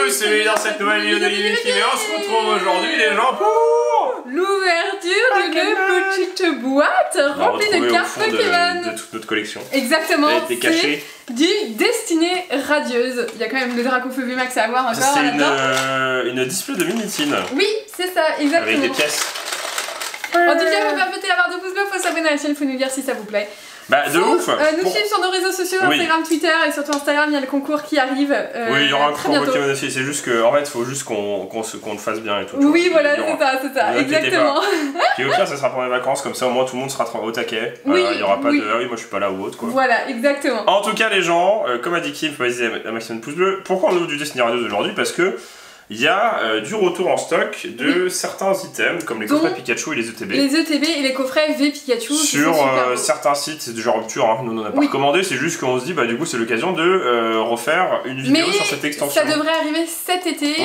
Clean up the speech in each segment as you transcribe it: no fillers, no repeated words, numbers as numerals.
tous, bienvenue dans cette nouvelle vidéo de Limite TV. On se retrouve aujourd'hui les gens pour l'ouverture d'une petite boîte remplie de cartes Pokémon de toute notre collection. Exactement, c'est du Destinée Radieuse. Il y a quand même le Dracofeu VMAX à avoir encore. C'est une display de Minitine. Oui, c'est ça, exactement. Avec des pièces. En tout cas, vous pouvez péter la barre de pouce bleu, faut s'abonner à la chaîne, faut nous dire si ça vous plaît. Bah de ouf. Nous suivre sur nos réseaux sociaux, Instagram, Twitter, et surtout Instagram, il y a le concours qui arrive. Oui, il y aura un concours Pokémon aussi, c'est juste que en fait, il faut juste qu'on le fasse bien et tout. Oui, voilà, c'est ça, exactement. Puis au pire, ça sera pour les vacances, comme ça au moins tout le monde sera au taquet. Oui, il y aura pas de ah oui, moi je suis pas là ou autre quoi. Voilà, exactement. En tout cas, les gens, comme a dit Kim, faut hésiter à maximum de pouces bleus. Pourquoi on ouvre du Destinée Radieuse aujourd'hui? Parce que il y a du retour en stock de certains items comme les coffrets Pikachu et les ETB. Les ETB et les coffrets V Pikachu. Sur certains sites, c'est du genre rupture, hein. Nous on en a pas recommandé, c'est juste qu'on se dit bah du coup c'est l'occasion de refaire une vidéo sur cette extension. Ça devrait arriver cet été,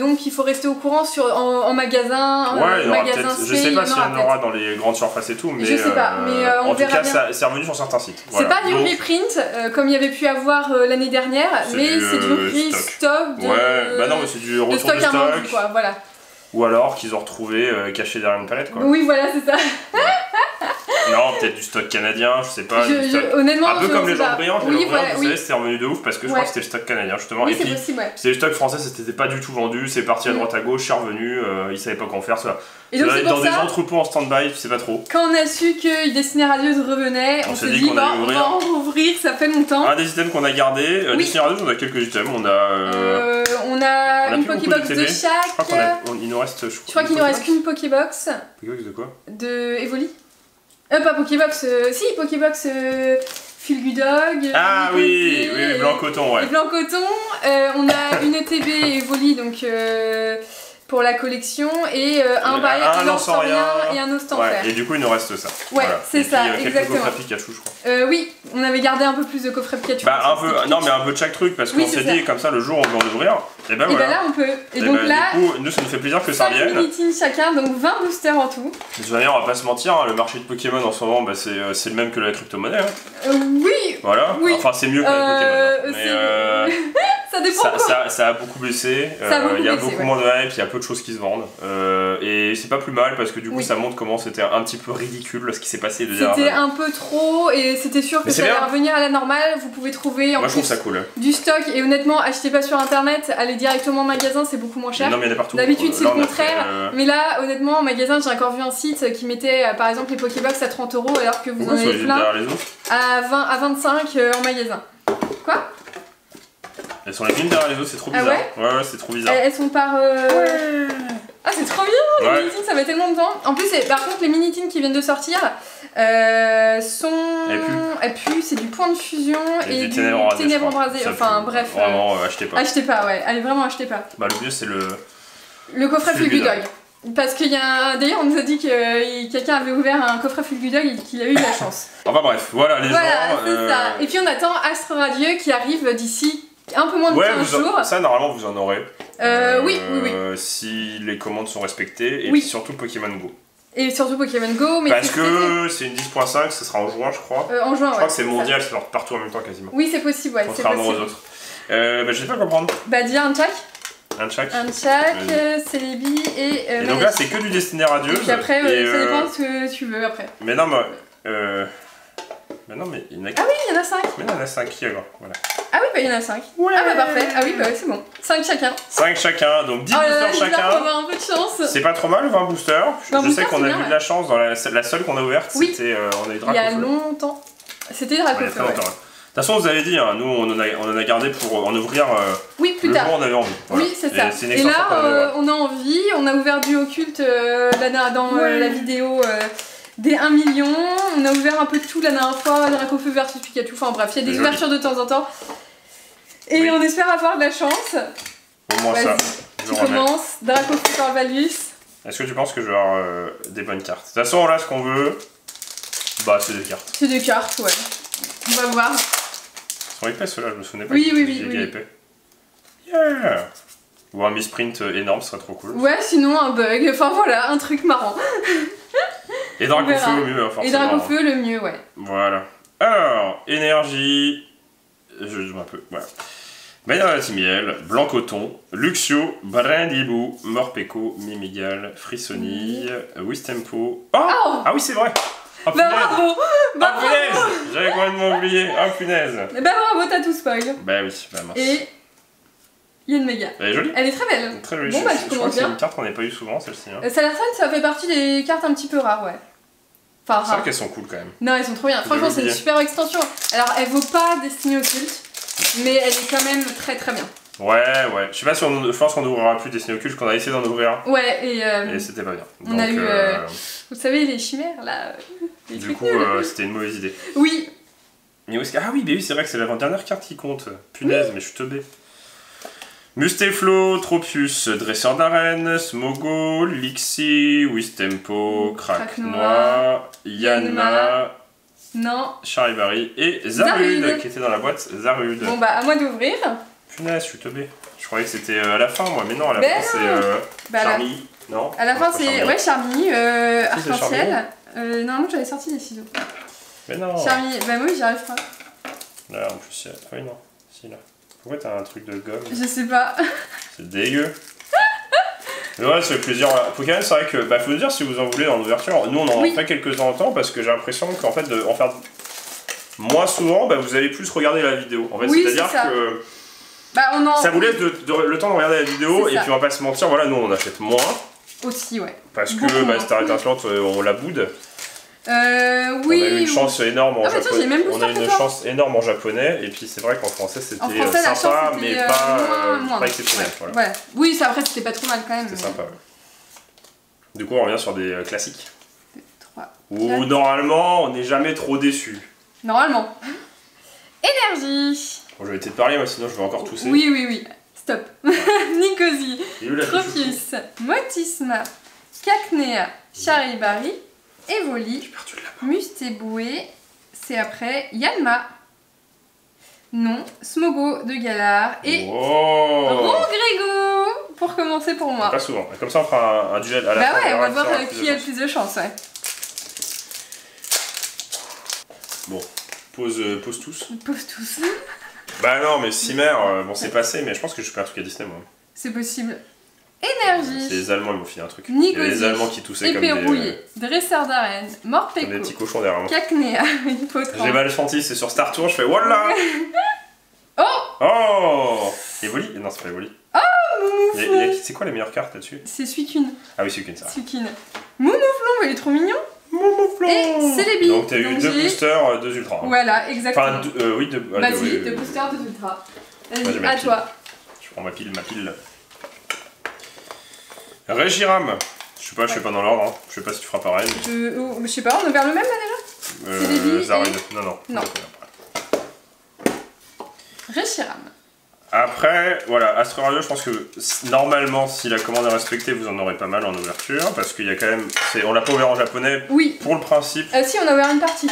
donc il faut rester au courant en magasin. Ouais, il y aura peut-être, je sais pas s'il y en aura dans les grandes surfaces et tout, mais je sais pas, mais on en tout verra cas c'est revenu sur certains sites. C'est pas du reprint comme il y avait pu avoir l'année dernière, mais c'est du restock de... Ouais, bah non mais c'est du retour de stock, quoi, voilà. Ou alors qu'ils ont retrouvé caché derrière une palette quoi. Oui voilà c'est ça. Non, peut-être du stock canadien, je sais pas. Honnêtement, un peu comme les gens brillants, vous savez, c'était revenu de ouf parce que je crois que c'était le stock canadien justement. Oui, et puis possible, c'est le stock français, c'était pas du tout vendu, c'est parti à droite à gauche, c'est revenu, ils savaient pas quoi en faire. Ça. Et donc, dans des entrepôts en stand-by, tu sais pas trop. Quand on a su que Destinée Radieuse revenait, on s'est dit bah, on va en rouvrir, ça fait longtemps. Un des items qu'on a gardé, Destinée Radieuse, on a quelques items, on a une Pokébox de chaque. Je crois qu'il nous reste. Je crois qu'il nous reste qu'une Pokébox. Pokébox de quoi? De Evoli. Pas Pokébox, si, Pokébox Fulgudog. Ah oui, blanc coton, ouais. Et blanc coton, on a une ETB Evoli, donc pour la collection, et un Lanceurien et un Ostenfer. Et du coup, il nous reste ça. Ouais, voilà. C'est ça, exactement. Quelques coffrets Pikachu, je crois. Oui, on avait gardé un peu plus de coffrets Pikachu. Bah, un peu, non, mais un peu de chaque truc, parce qu'on s'est dit, comme ça, le jour où on veut en ouvrir, et ben voilà. Et ben là, on peut. Et donc là, du coup, nous, ça nous fait plaisir que ça revienne. 5 Minitines chacun, donc 20 boosters en tout. De toute manière, on va pas se mentir, hein, le marché de Pokémon en ce moment, bah, c'est le même que la crypto-monnaie. Hein. Oui. Voilà. Oui. Enfin, c'est mieux que la Pokémon. Mais ça dépend. Ça a beaucoup baissé. Il y a beaucoup moins de hype, il y a peu de choses qui se vendent. Et c'est pas plus mal parce que du coup, ça montre comment c'était un petit peu ridicule ce qui s'est passé. C'était un peu trop et c'était sûr que ça allait revenir à la normale. Vous pouvez trouver en plus, je trouve ça cool. Du stock et honnêtement, achetez pas sur internet, allez directement en magasin, c'est beaucoup moins cher. Non, mais il y en a partout. D'habitude, c'est le contraire. Mais là, honnêtement, en magasin, j'ai encore vu un site qui mettait par exemple les Pokébox à 30 € alors que vous en avez plein à 25 en magasin. Quoi? Elles sont les unes derrière les autres, c'est trop bizarre. Ouais, c'est trop bizarre. Elles sont par. Ah, c'est trop bien! Les Minitines, ça met tellement de temps. En plus, par contre, les Minitines qui viennent de sortir sont. Elles puent, c'est du point de fusion et du ténèbres embrasé. Enfin, bref. Vraiment, achetez pas. Achetez pas, ouais. Allez, vraiment, achetez pas. Bah, le mieux, c'est le coffret Fulgudog. Parce qu'il y a d'ailleurs, on nous a dit que quelqu'un avait ouvert un coffret Fulgudog et qu'il a eu de la chance. Enfin, bref, voilà les gens. C'est ça. Et puis, on attend Astre Radieux qui arrive d'ici. Un peu moins de 15 jours. Ça, normalement, vous en aurez. Oui. Si les commandes sont respectées. Et puis surtout Pokémon Go. Et surtout Pokémon Go. Mais parce que c'est une 10.5, ça sera en juin, je crois. En juin, je crois que c'est mondial, c'est partout en même temps quasiment. Oui, c'est possible, ouais. Contrairement aux autres. Je sais pas quoi prendre. Bah, dis un chaque. Un chaque. Celebi et donc là, c'est que du Destinée Radieuse. Et puis après, ça dépend de ce que tu veux après. Mais non, mais il y en a 4. Ah oui, il y en a 5. Mais il y en a 5 qui alors, voilà. Ah oui, bah il y en a 5. Ouais. Ah bah parfait. Ah oui, bah c'est bon. 5 chacun. 5 chacun, donc 10 boosters chacun. On va avoir un peu de chance. C'est pas trop mal, 20 boosters. Je sais qu'on a eu de la chance dans la seule qu'on a ouverte. C'était on a eu Dracofeu. Il y a longtemps. C'était Dracofeu. De toute façon, vous avez dit, hein, nous on en a gardé pour en ouvrir plus tard. Le jour où on avait envie. Voilà. Oui, c'est ça. Et là, on a envie, on a ouvert du occulte dans la vidéo des 1 million, on a ouvert un peu de tout la dernière fois, Dracofeu versus Pikachu, enfin bref, il y a des ouvertures de temps en temps. Et on espère avoir de la chance. Au moins ça. Tu commences, Dracofeu par Valus. Est-ce que tu penses que je vais avoir des bonnes cartes? De toute façon, là, ce qu'on veut, bah c'est des cartes. C'est des cartes, ouais. On va voir. Ils sont épais ceux-là, je me souvenais pas. Oui. Épais. Yeah. Ou un misprint énorme, ce serait trop cool. Ouais, sinon un bug, enfin voilà, un truc marrant. Et Dracofeu le mieux, forcément. Et Dracofeu le mieux, ouais. Voilà. Alors, énergie. Je zoome un peu, voilà. Bannière Timiel, Blanc Coton, Luxio, Brindibou, Morpeko, Mimigal, Frissoni, Wistempo. Oh, ah oui, c'est vrai! Oh, bah bravo! Bah oh, punaise! J'avais complètement oublié. Oh punaise! Bah bravo, t'as tout spoil. Bah oui, bah mince. Et Yann-Mega. Elle est jolie. Elle est très belle. Très jolie. Bon, bah, je crois que c'est une carte qu'on n'a pas eu souvent, celle-ci. Hein. Ça fait partie des cartes un petit peu rares, ouais. Enfin, c'est vrai qu'elles sont cool quand même. Non, elles sont trop bien. Franchement, c'est une super extension. Alors, elle vaut pas Destinée Occulte, mais elle est quand même très très bien. Ouais. Je sais pas si je pense qu'on n'ouvrira plus Destinée Occulte, qu'on a essayé d'en ouvrir. Ouais, et c'était pas bien. On a eu, vous savez, les chimères là. Du coup, c'était une mauvaise idée. Oui. Mais ah oui, c'est vrai que c'est l'avant-dernière carte qui compte. Punaise, mais je suis teubé. Musteflo, Tropius, Dresseur d'arène, Smogo, Lixi, Wistempo, Kraknoa, Yanma, non, Charivari et Zarude qui était dans la boîte. Zarude. Bon bah à moi d'ouvrir. Punaise, je suis teubé. Je croyais que c'était à la fin moi, mais non, à la fin c'est Charmy. Non. À la fin c'est ouais Charmy, Arc-en-Ciel. Normalement j'avais sorti des ciseaux. Mais non. Charmy, bah moi j'y arrive pas. Là en plus, oui non, si là. Pourquoi t'as un truc de gomme? Je sais pas. C'est dégueu. Mais ouais, ça fait plaisir. Pokémon, c'est vrai que, faut nous dire si vous en voulez dans l'ouverture. Nous, on en fait quelques-uns en temps parce que j'ai l'impression qu'en fait, en faire moins souvent, vous allez plus regarder la vidéo. En fait, c'est-à-dire que ça vous laisse le temps de regarder la vidéo et puis on va pas se mentir, voilà, nous on en achète moins. Aussi, ouais. Parce que Star Étincelante, on la boude. Oui. On a eu une chance énorme en japonais. On a une chance énorme en japonais et puis c'est vrai qu'en français c'était sympa mais pas exceptionnel. Voilà. Oui, après c'était pas trop mal quand même. C'était sympa. Ouais. Du coup on revient sur des classiques. 3, où normalement on n'est jamais trop déçu. Normalement. Énergie. Bon, je vais te parler moi sinon je vais encore tousser. Oui. Stop. Nicosie, Tropius, Motisma, Cacnea, Charivari. Evoli, Mustéboué, c'est après Yanma. Non, Smogo de Galar et Rongrego pour commencer pour moi. Pas souvent, comme ça on fera un duel à la fin. Bah ouais, on va voir qui a le plus de chance, ouais. Bon, pose tous. Pose tous. Bah non, mais Cimer, bon c'est passé, mais je pense que je fais un truc à Disney moi. C'est possible. Énergie. C'est les Allemands, ils m'ont filé un truc. Nicosie, il y avait les Allemands qui toussaient comme des... Dresseur d'arène, Morpeko, comme des petits cochons derrière moi. Cacnea, Hippotrampe. J'ai mal senti, c'est sur Star Tour, je fais voilà. Oh Evoli? Non, c'est pas Evoli. Oh Moumouflon. C'est quoi les meilleures cartes là-dessus? C'est Suicune. Ah oui, Suicune, ça. Suicune. Moumouflon, il est trop mignon. Moumouflon. Et Celebi. Donc t'as eu 2 boosters, 2 ultras. Voilà, exactement. Enfin, oui, 2 Vas-y, 2 boosters, 2 ultras. Vas-y, à toi. Je prends ma pile. Régiram. Je sais pas dans l'ordre, hein. Je sais pas si tu feras pareil. Je sais pas, on a ouvert le même là déjà? Celebi. Zarude. Non. Régiram. Après, voilà, Astro Radio, je pense que normalement, si la commande est respectée, vous en aurez pas mal en ouverture, parce qu'il y a quand même... On l'a pas ouvert en japonais, pour le principe. Si, on a ouvert une partie.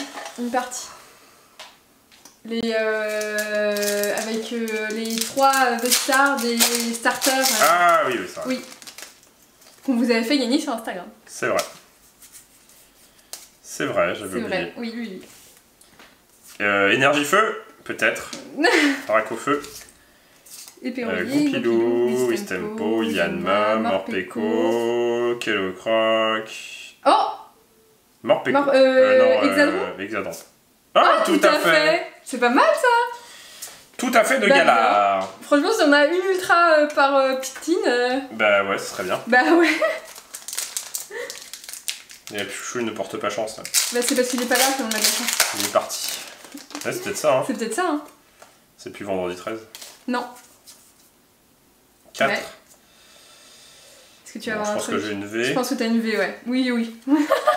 Avec les 3 Vestars des starters. Ah oui, ça. Oui. Qu'on vous avait fait gagner sur Instagram. C'est vrai, j'avais oublié. C'est vrai, oui. Énergie Feu, peut-être. Raco-Feu. Goupilou, Wistempo, Yanma, Morpeko, Kellocroc. Oh Morpeko. Exadron. Ah, tout à fait. C'est pas mal ça. Tout à fait de Galar. Franchement, si on a une ultra par petite. Bah ouais, ce serait bien. Bah ouais. Et la Pichou, il ne porte pas chance. Bah c'est parce qu'il est pas là qu'on a de la chance. Il est parti. Ouais, c'est peut-être ça. C'est peut-être ça. C'est plus vendredi 13. Non. 4. Ouais. Est-ce que tu vas avoir un truc? Je pense que j'ai une V. Je pense que t'as une V, ouais. Oui.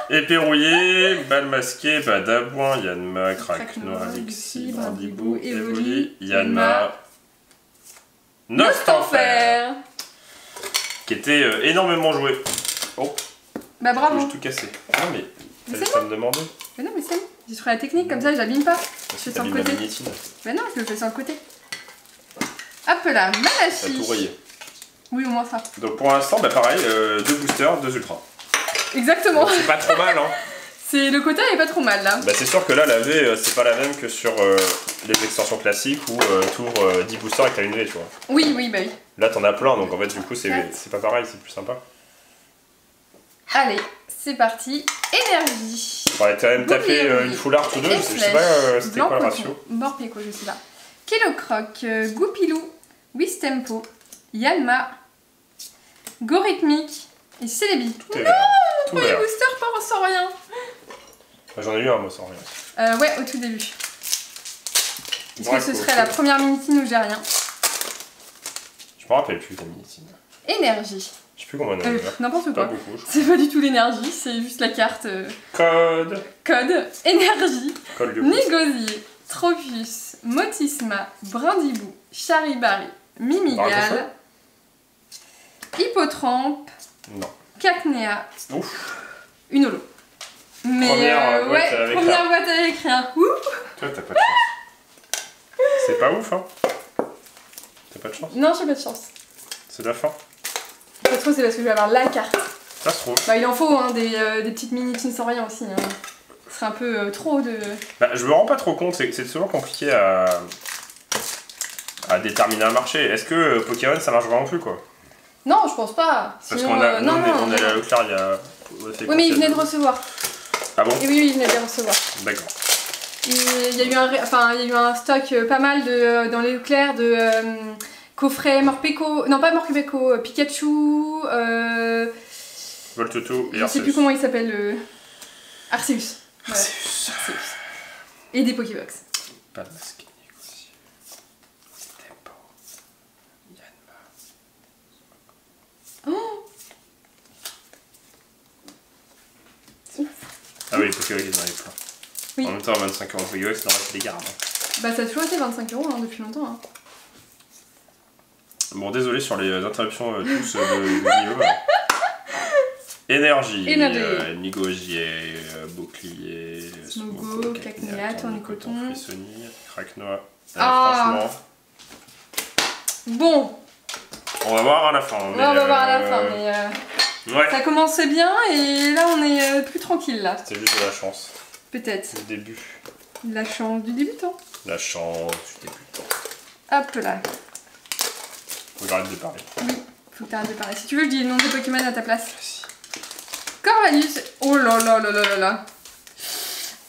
Épée rouillée, balle masquée, Badabouin, Yanma, Kraknoa, Lixi, Brindibou, Evoli, Yanma, Nostenfer, qui était énormément joué. Oh. Bah bravo. J'ai tout cassé. Non mais t'as juste à me demander. Mais non mais c'est bon. J'ai sur la technique, comme ça je l'abîme pas. Je fais sur le côté. Mais non, je le fais sur le côté. Hop là, Malachi. T'as tout rayé. Oui, au moins ça. Donc pour l'instant, pareil, 2 boosters, 2 ultras. Exactement. C'est pas trop mal, hein. Le quota est pas trop mal là. Bah c'est sûr que là la V c'est pas la même que sur les extensions classiques où t'ouvres 10 boosters et que t'as une V, tu vois. Oui, oui, bah oui. Là t'en as plein donc en fait du coup c'est pas pareil, c'est plus sympa. Allez, c'est parti. Énergie. On va quand même taper une full art ou deux, je sais pas c'était quoi le ratio. Morpeko, je sais pas. Kelocroc, Goupilou, Wistempo, Yanma, Gorhythmique et Celebi. Tout est vert. Tout Premier vert. booster pas sans rien. J'en ai eu un moi sans rien. Ouais, au tout début. Est-ce que ce serait la première minitine où j'ai rien? Je me rappelle plus la minitine. Énergie. Je sais plus combien on a ouvert. N'importe quoi. C'est pas du tout l'énergie, c'est juste la carte. Code. Énergie. Code Négosier, Tropius, Motisma, Brindibou, Charibari, Mimigal, Hippotrampe, non. Cacnea, ouf. Une holo. Mais première boîte avec rien. Ouh. Toi t'as pas de chance. C'est pas ouf hein. T'as pas de chance? Non, j'ai pas de chance. C'est la fin. Ça se trouve c'est parce que je vais avoir la carte. Ça se trouve. Bah il en faut hein, des petites minitines sans rien aussi. Hein. Ce serait un peu trop de... Bah, je me rends pas trop compte, c'est souvent compliqué à déterminer un marché. Est-ce que Pokémon ça marche vraiment plus quoi? Non, je pense pas. Parce sinon, qu'on a, non, on est allé à Leclerc il y a... Oui mais il venait de recevoir. Ah bon? Et oui, il venait de recevoir. D'accord. Il y a eu un stock pas mal dans les Leclerc de coffrets Morpeko, non pas Morpeko, Pikachu, Voltoto et je sais plus comment il s'appelle, Arceus. Arceus. Arceus. Et des Pokébox. Pas de masque, aussi. Tempo. Yanma. Oh, ah oui, les Pokébox ils en avaient plein. Oui. En même temps, 25 € de Pokébox, non, c'est des gardes. Bah ça a toujours été 25 € hein, depuis longtemps. Hein. Bon, désolé sur les interruptions tous de vidéo. Énergie, Nigosier, Bouclier, Smogo, Cacnea, Tournicoton, Frissoni, Craquenois. Ah. Franchement. Bon. On va voir à la fin. On va voir à la fin, mais ouais. ça commençait bien et là on est plus tranquille là. C'était juste de la chance. Peut-être. Le début. La chance du débutant. La chance du débutant. Hop là. Faut que j'arrête de parler. Oui, faut que t'arrêtes de parler. Si tu veux, je dis le nom des Pokémon à ta place. Merci. Corvalus. Oh là là là là là là.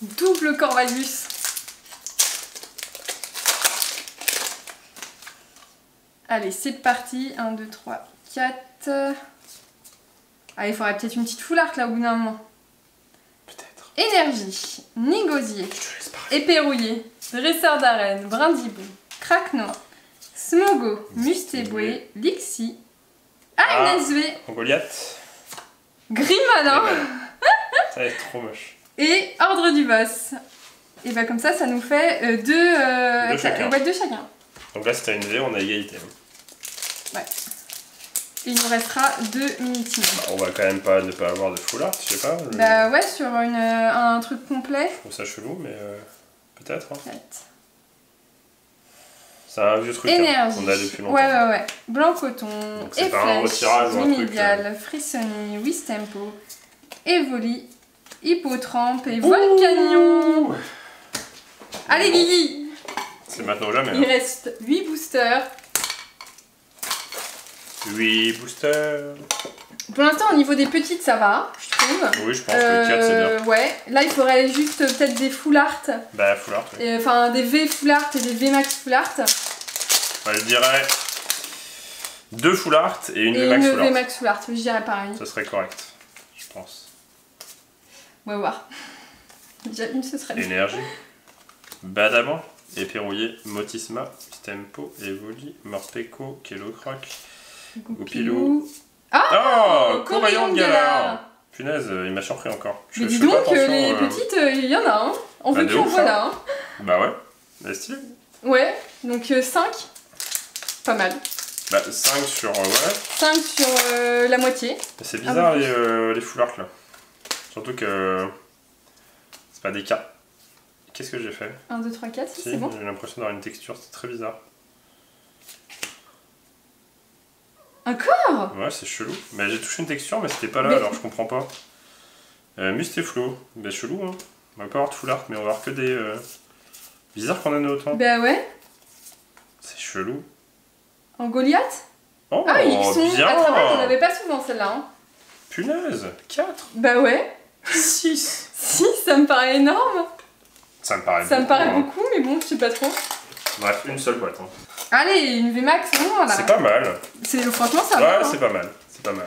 Double Corvalus. Allez, c'est parti. 1, 2, 3, 4. Ah, il faudrait peut-être une petite foulard là au bout d'un moment. Peut-être. Énergie. Négosier. Je te laisse parler. Éperrouillé. Dresseur d'arène. Brindibou. Craquenois. Smogo. Mustéboué. Lixi. ANSV. Goliath. Grimalin. Ça va être trop moche. Et Ordre du Boss. Et bah comme ça nous fait deux chacun. boîtes de chacun. Donc là c'était une V, on a égalité. Ouais. Et il nous restera 2 minitines. Bah, on va quand même pas ne pas avoir de full art, je sais pas. Bah ouais, sur un truc complet. Je trouve ça chelou, mais peut-être. Hein. Peut-être. C'est un vieux truc hein, qu'on a depuis longtemps. Ouais. Blanc coton, Efflèche, Mimigal, Frissoni, Wistempo, Evoli, Hippotrampe et Volcanion. Allez Guigui. C'est maintenant ou jamais. Il reste 8 boosters. 8 boosters. Pour l'instant, au niveau des petites, ça va, je trouve. Oui, je pense que le 4 c'est bien. Ouais, là il faudrait juste peut-être des full art. Bah, full art. Oui. Enfin, des V full art et des V max full art. Bah, je dirais 2 full art et une V max full art. V max full art, je dirais pareil. Ça serait correct, je pense. On va voir. Déjà une, ce serait bien. Énergie. Badabant. Éperrouillé. Motisma. Tempo. Evoli. Morpeko. Kelocroc. Goupilou. Ah, Courvaillant de Galar. Punaise, il m'a surpris encore. Mais dis donc, les petites, il y en a, hein. On veut plus en voilà, hein. Bah ouais, c'est stylé. Ouais, donc 5. Pas mal. Bah 5 sur... ouais. 5 sur la moitié. C'est bizarre les full art là. Surtout que... c'est pas des cas. Qu'est-ce que j'ai fait? 1, 2, 3, 4, si, c'est bon. J'ai l'impression d'avoir une texture, c'est très bizarre. Encore? Ouais, c'est chelou. Mais j'ai touché une texture, mais c'était pas là, mais... alors je comprends pas. Mustéflo. Bah chelou hein. On va pas avoir de full art mais on va avoir que des... Bizarre qu'on en ait autant. Bah ouais. C'est chelou. En Goliath. Oh, ah ils sont bien. à travers, on avait pas souvent celle-là. Hein. Punaise, 4. Bah ouais. 6. 6, ça me paraît énorme. Ça me paraît beaucoup, mais bon, je sais pas trop. Bref, une seule boîte. Hein. Allez, une VMAX, bon là. C'est pas mal. Franchement, ça va. Ouais, c'est pas mal. C'est pas mal.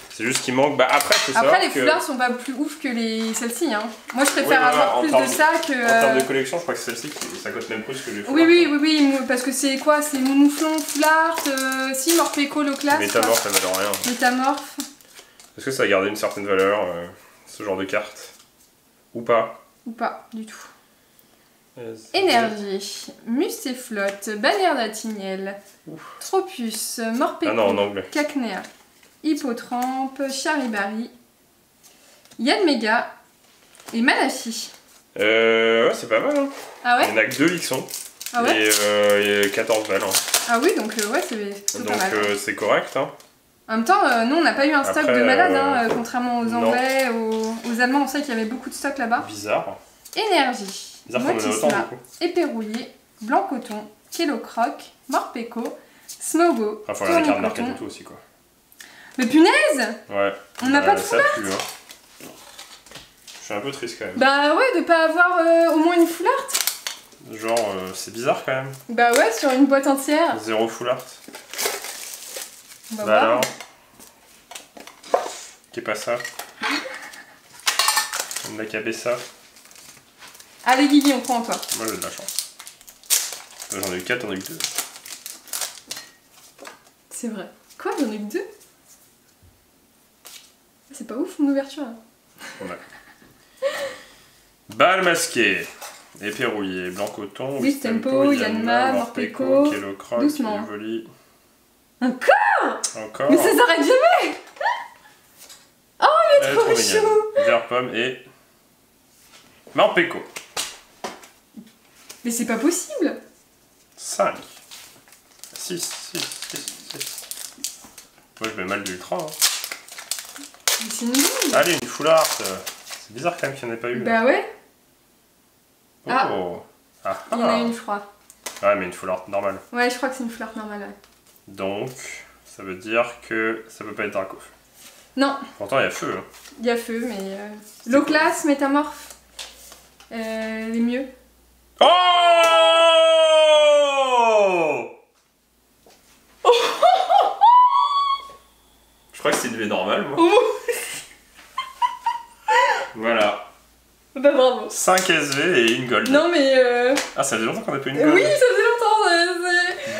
C'est juste qu'il manque. Bah après, faut savoir après les foulards sont pas plus ouf que celles-ci. Hein. Moi, je préfère oui, avoir plus de ça que. En termes de collection, je crois que celle-ci, ça coûte même plus que les foulards. Oui, parce que c'est quoi? C'est Moumouflon, foulard, si, Morpeko, Loclas. Métamorphe, ça valait rien. Métamorphe. Est-ce que ça a gardé une certaine valeur, ce genre de carte? Ou pas? Ou pas, du tout. Énergie, Mustéflotte, Bannière d'Attignel, Tropus, Morpeko, Cacnea, Hippotrampe, Charibari, Yanmega et Manafi. Ouais, c'est pas mal. Hein. Ah ouais? Il y en a que 2 Vixons. Ah ouais? Et 14 balles. Hein. Ah oui, donc ouais, c'est pas mal. Donc c'est correct. Hein. En même temps, nous on n'a pas eu un stock de malade, hein, contrairement aux Anglais, aux Allemands, on sait qu'il y avait beaucoup de stock là-bas. Bizarre. Énergie. Motisma, Éperouillé, Blanc Coton, Kilo Croc, Morpeko, Smogo, faut regarder la carte Mercatoto aussi quoi. Mais punaise! Ouais. On n'a pas de foulard. Hein. Je suis un peu triste quand même. Bah ouais, de pas avoir au moins une full art. Genre, c'est bizarre quand même. Bah ouais, sur une boîte entière. 0 full art. On va voir. Alors. Qu'est pas ça? On a cabé ça. Allez Guigui, on prend en toi. Moi j'ai de la chance. J'en ai eu 4, j'en ai eu 2. C'est vrai. Quoi, j'en ai eu 2? C'est pas ouf mon ouverture là. Ouais. Balle masquée. Épée rouillée. Blanc coton. Wistempo, Yanma, Morpeko. Kilo Croc. Doucement. Evoli. Encore? Mais ça s'arrête jamais! Oh, il est trop chou! Vert pomme et. Morpeko. Mais c'est pas possible! 5. 6. Moi je mets mal d'ultra. Hein. Mais c'est nul! Allez, une full art! C'est bizarre quand même qu'il n'y en ait pas eu. Bah ouais! Oh. Il y en a une, je crois. Ouais, mais une full art normale. Ouais, je crois que c'est une full art normale, ouais. Donc, ça veut dire que ça peut pas être Dracofeu. Non. Pourtant, il y a feu. Hein. Il y a feu, mais. Loclas, Métamorphe. Les mieux. Oh! Je crois que c'est une V normale, moi. Voilà. Bah bravo. 5 SV et une gold. Non mais Ah, ça faisait longtemps qu'on n'a pas eu une gold. Oui, ça faisait longtemps.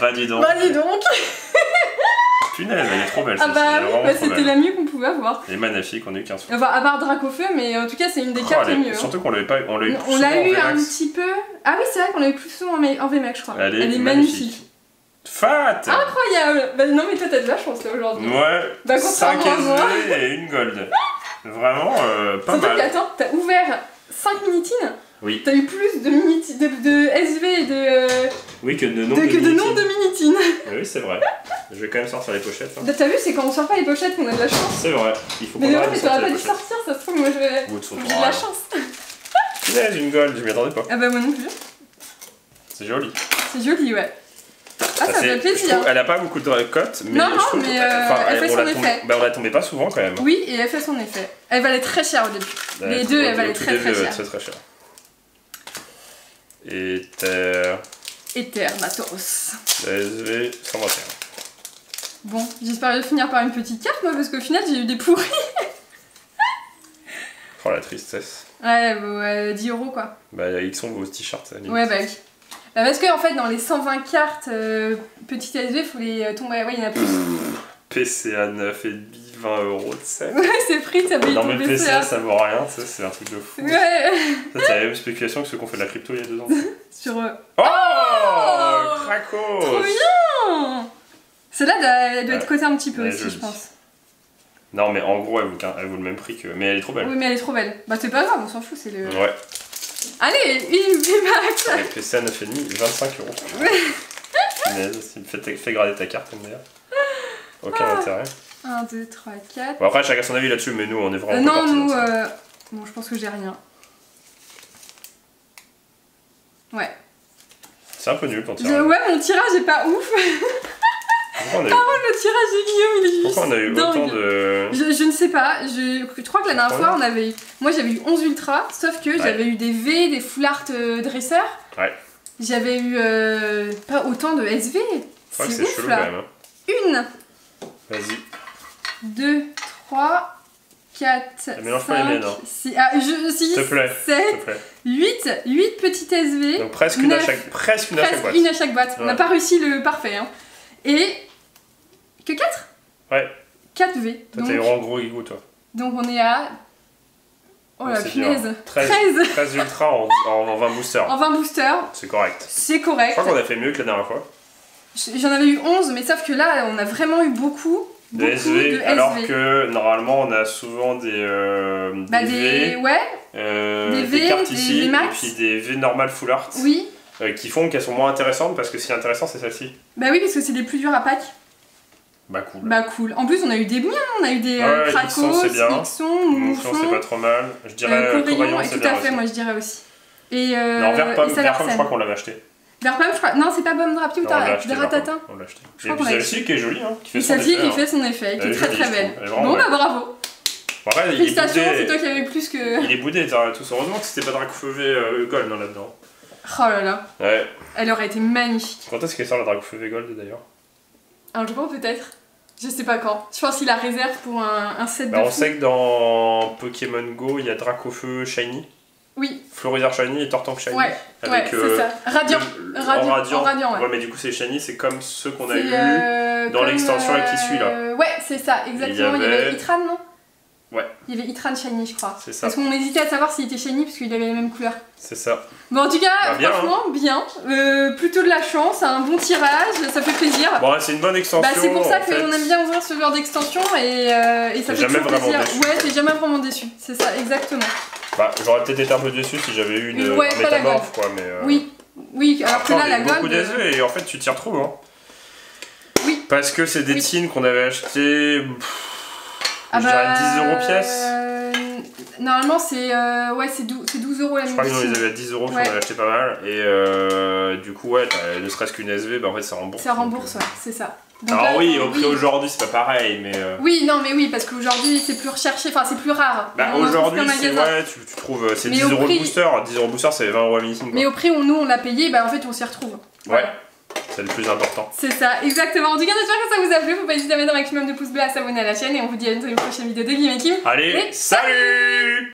Bah dis donc. Bah dis donc. Punaise, elle est trop belle. Ah bah oui, c'était la mieux qu'on pouvait avoir. Elle est magnifique, on a eu 15 fois. Enfin, à part Dracofeu, mais en tout cas, c'est une des cartes les mieux. Surtout qu'on l'avait pas, on l'a eu. On l'a eu un petit peu. Ah oui, c'est vrai qu'on l'a eu plus souvent en VMAX, je crois. Elle est magnifique. Fat! Incroyable! Bah non, mais toi, t'as de la chance là aujourd'hui. Ouais. Bah, 5 SV et une gold. Vraiment pas mal. Surtout attends, t'as ouvert 5 minitines. Oui. T'as eu plus de SV et de. Oui, que de noms de minitines. Oui, c'est vrai. Je vais quand même sortir les pochettes. Hein. T'as vu, c'est quand on sort pas les pochettes qu'on a de la chance. C'est vrai. Il faut mais non, mais t'aurais pas dû sortir, ça se trouve, moi je vais. J'ai de la chance. Punaise, une gold, je m'y attendais pas. Ah bah, moi non plus. C'est joli. C'est joli, ouais. Ah, ça fait plaisir. Elle a pas beaucoup de cotes, mais non, mais elle fait son effet. Bah, on la tombait pas souvent quand même. Oui, et elle fait son effet. Elle valait très cher au début. Les deux, elles valaient très cher. Très cher. Ether. Matos. SV 121. Bon, j'espère finir par une petite carte, moi, parce qu'au final, j'ai eu des pourris. Oh la tristesse. Ouais, 10 € quoi. Bah, ils sont vos t-shirts. Ouais, bah oui. Bah parce que en fait dans les 120 cartes petites SV, faut les tomber. Ouais, il y en a plus. PCA 9 et 20 € de sec. Ouais, c'est pris, ça paye ton non mais PCA ça vaut rien, tu sais, c'est un truc de fou. Ouais. Ça c'est la même spéculation que ceux qui ont fait de la crypto il y a 2 ans. Sur Oh Krakos. Trop bien. Celle-là elle doit être cotée un petit peu aussi, je pense. Non mais en gros elle vaut le même prix que... Mais elle est trop belle. Oui mais elle est trop belle. Bah c'est pas grave, on s'en fout, c'est le... Ouais. Allez, une VMAX. Avec PCA 9,5, 25 €. Punaise, fais grader ta carte, d'ailleurs. Aucun intérêt. 1, 2, 3, 4... Bon après chacun son avis là-dessus, mais nous on est vraiment non, nous... Donc je pense que j'ai rien. Ouais. C'est un peu nul ton tirage. Ouais, mon tirage est pas ouf. Par contre, le tirage de Guillaume, il est juste. Pourquoi on a eu autant de. Je ne sais pas. Je crois que la dernière fois, on avait eu. Moi, j'avais eu 11 ultra, sauf que j'avais eu des V, des full art dresseurs. Ouais. J'avais eu pas autant de SV. C'est ouf chelou, là. quand même. Une. Vas-y. 2, 3, 4, 5, 6, 7, 8 petites SV. Donc presque une à chaque boîte. Une à chaque boîte. Ouais. On n'a pas réussi le parfait. Hein. Et. Que 4 ? Ouais. 4 V. Toi, t'es vraiment gros ego, toi. Donc on est à. Oh la punaise. 13 ultra en 20 boosters. En 20 boosters. C'est correct. C'est correct. Je crois qu'on a fait mieux que la dernière fois. J'en avais eu 11, mais sauf que là, on a vraiment eu beaucoup de SV. Alors que normalement, on a souvent des V. Ouais. Des V, cartes ici, et puis des V normales full art. Oui. Qui font qu'elles sont moins intéressantes parce que ce qui est intéressant, c'est celle-ci. Bah oui, parce que c'est les plus durs à pack. Bah cool. Bah cool. En plus, on a eu des biens, on a eu des Krakos, Nixon, Mouflon, c'est pas trop mal. Je dirais Coraillon, c'est bien. Tout à fait, moi je dirais aussi. Et non, Verpam, je crois qu'on l'avait acheté. Verpam, je crois. Non, c'est pas Bomb Drap, de Ratata. On l'a acheté. Et puis celle-ci qui est jolie, hein. Celle-ci qui fait son effet, qui est très très belle. Bon, bah bravo. Félicitations, c'est toi qui avais plus que. Il est boudé, tous. Heureusement que c'était pas Dracofeu Gold là-dedans. Oh là là. Ouais. Elle aurait été magnifique. Quand est-ce qu'elle sort la Dracofeu Gold d'ailleurs? Un jour peut-être. Je sais pas quand. Je pense qu'il la réserve pour un set de on sait que dans Pokémon Go, il y a Dracofeu Shiny. Oui. Florizard Shiny et Tortank Shiny. Ouais, ouais c'est ça. Radiant. Radiant, ouais. Ouais, mais du coup, c'est Shiny, c'est comme ceux qu'on a eu dans l'extension qui suit là. Ouais, c'est ça, exactement. Il y avait Itran, non? Ouais. Il y avait Itran Shiny, je crois. C'est ça. Parce qu'on hésitait à savoir s'il était Shiny parce qu'il avait les mêmes couleurs. C'est ça. Bon, en tout cas, bien, franchement, bien. Plutôt de la chance, un bon tirage, ça fait plaisir. Bon, c'est une bonne extension. Bah, c'est pour ça qu'on aime bien ouvrir ce genre d'extension et ça fait toujours plaisir. Ouais, t'es jamais vraiment déçu. C'est ça, exactement. Bah, j'aurais peut-être été un peu déçu si j'avais eu une métamorphe, quoi, mais. Oui, alors que là, la gold. Beaucoup d'SV et en fait, tu t'y retrouves, hein. Oui. Parce que c'est des tines qu'on avait acheté. Je dirais 10 € pièce. Normalement, c'est 12 € la mise. Je crois qu'on les avait à 10 €, qu'on avait acheté pas mal. Et du coup, ouais, ne serait-ce qu'une SV, bah en fait, ça rembourse. Ça rembourse, ouais, c'est ça. Donc alors, oui, au prix aujourd'hui, c'est pas pareil, mais. Oui, non, mais oui, parce qu'aujourd'hui, c'est plus recherché, enfin, c'est plus rare. Bah, aujourd'hui, c'est ouais, tu trouves. C'est 10 € de booster. 10 € de booster, c'est 20 € à missing. Mais au prix où nous, on l'a payé, bah en fait, on s'y retrouve. Ouais. C'est le plus important. C'est ça, exactement. En tout cas, j'espère que ça vous a plu. Faut pas hésiter à mettre un maximum de pouces bleus, à s'abonner à la chaîne. Et on vous dit à une prochaine vidéo de Guillaume et Kim. Allez, salut!